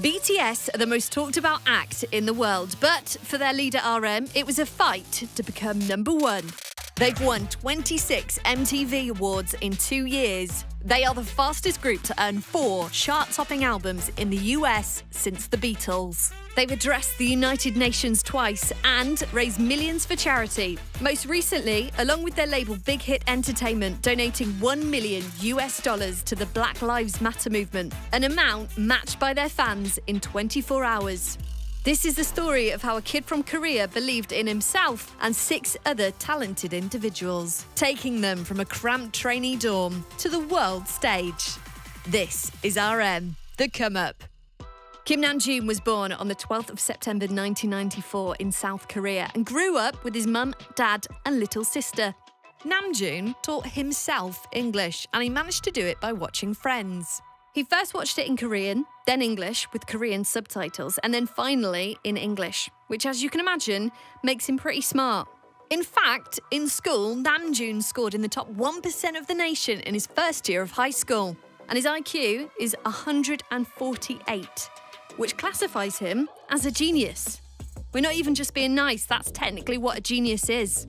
BTS are the most talked about act in the world, but for their leader RM, it was a fight to become #1. They've won 26 MTV Awards in 2 years. They are the fastest group to earn 4 chart-topping albums in the US since the Beatles. They've addressed the United Nations twice and raised millions for charity. Most recently, along with their label Big Hit Entertainment, donating $1 million to the Black Lives Matter movement, an amount matched by their fans in 24 hours. This is the story of how a kid from Korea believed in himself and 6 other talented individuals, taking them from a cramped trainee dorm to the world stage. This is RM, The Come Up. Kim Namjoon was born on the 12th of September 1994 in South Korea and grew up with his mum, dad and little sister. Namjoon taught himself English and he managed to do it by watching Friends. He first watched it in Korean, then English with Korean subtitles, and then finally in English, which, as you can imagine, makes him pretty smart. In fact, in school, Namjoon scored in the top 1% of the nation in his first year of high school, and his IQ is 148, which classifies him as a genius. We're not even just being nice, that's technically what a genius is.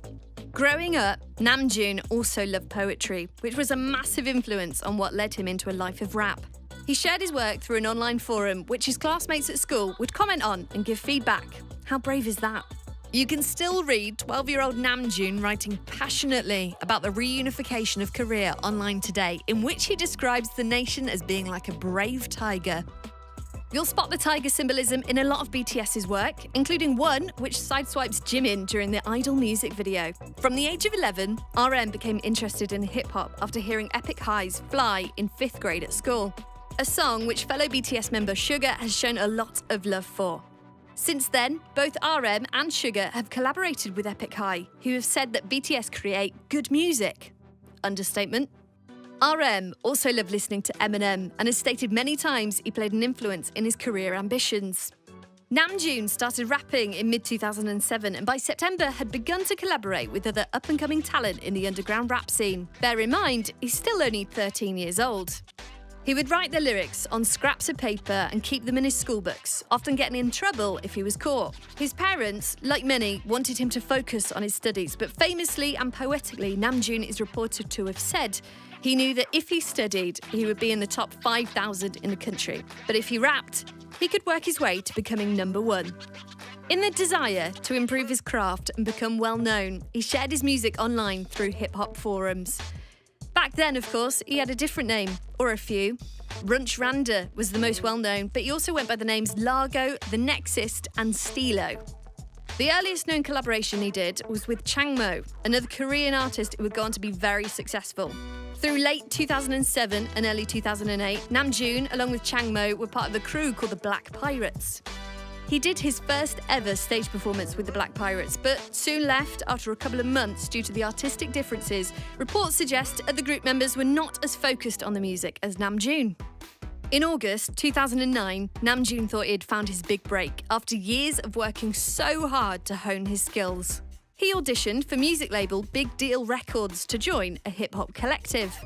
Growing up, Namjoon also loved poetry, which was a massive influence on what led him into a life of rap. He shared his work through an online forum, which his classmates at school would comment on and give feedback. How brave is that? You can still read 12-year-old Namjoon writing passionately about the reunification of Korea online today, in which he describes the nation as being like a brave tiger. You'll spot the tiger symbolism in a lot of BTS's work, including one which sideswipes Jimin during the Idol music video. From the age of 11, RM became interested in hip-hop after hearing Epic High's Fly in 5th grade at school, a song which fellow BTS member Suga has shown a lot of love for. Since then, both RM and Suga have collaborated with Epic High, who have said that BTS create good music. Understatement. RM also loved listening to Eminem and has stated many times he played an influence in his career ambitions. Namjoon started rapping in mid-2007 and by September had begun to collaborate with other up-and-coming talent in the underground rap scene. Bear in mind, he's still only 13 years old. He would write the lyrics on scraps of paper and keep them in his school books, often getting in trouble if he was caught. His parents, like many, wanted him to focus on his studies, but famously and poetically, Namjoon is reported to have said he knew that if he studied, he would be in the top 5,000 in the country. But if he rapped, he could work his way to becoming #1. In the desire to improve his craft and become well-known, he shared his music online through hip-hop forums. Back then, of course, he had a different name, or a few. Runch Randa was the most well-known, but he also went by the names Largo, The Nexist and Stilo. The earliest known collaboration he did was with Changmo, another Korean artist who would go on to be very successful. Through late 2007 and early 2008, Namjoon, along with Changmo, were part of the crew called the Black Pirates. He did his first ever stage performance with the Black Pirates, but soon left after a couple of months due to the artistic differences. Reports suggest other group members were not as focused on the music as Namjoon. In August 2009, Namjoon thought he'd found his big break after years of working so hard to hone his skills. He auditioned for music label Big Deal Records to join a hip-hop collective.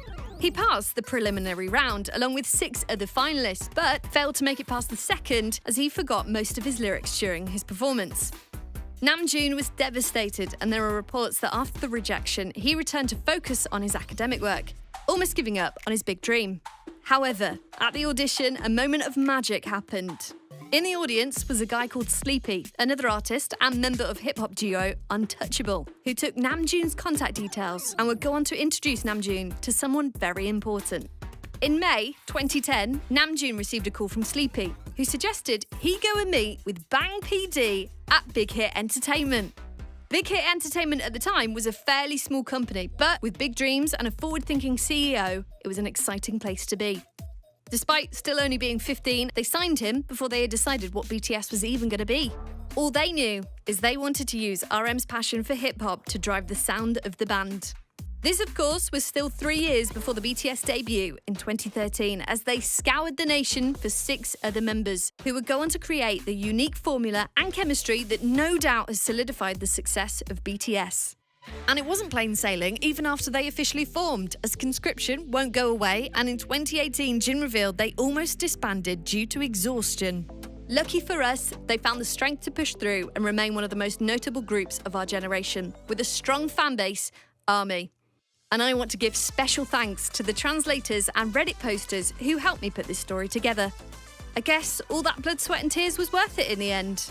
He passed the preliminary round along with 6 other finalists, but failed to make it past the second as he forgot most of his lyrics during his performance. Namjoon was devastated, and there are reports that after the rejection, he returned to focus on his academic work, almost giving up on his big dream. However, at the audition, a moment of magic happened. In the audience was a guy called Sleepy, another artist and member of hip-hop duo Untouchable, who took Namjoon's contact details and would go on to introduce Namjoon to someone very important. In May 2010, Namjoon received a call from Sleepy, who suggested he go and meet with Bang PD at Big Hit Entertainment. Big Hit Entertainment at the time was a fairly small company, but with big dreams and a forward-thinking CEO, it was an exciting place to be. Despite still only being 15, they signed him before they had decided what BTS was even going to be. All they knew is they wanted to use RM's passion for hip-hop to drive the sound of the band. This, of course, was still 3 years before the BTS debut in 2013, as they scoured the nation for 6 other members, who would go on to create the unique formula and chemistry that no doubt has solidified the success of BTS. And it wasn't plain sailing even after they officially formed, as conscription won't go away, and in 2018 Jin revealed they almost disbanded due to exhaustion. Lucky for us, they found the strength to push through and remain one of the most notable groups of our generation, with a strong fan base, ARMY. And I want to give special thanks to the translators and Reddit posters who helped me put this story together. I guess all that blood, sweat and tears was worth it in the end.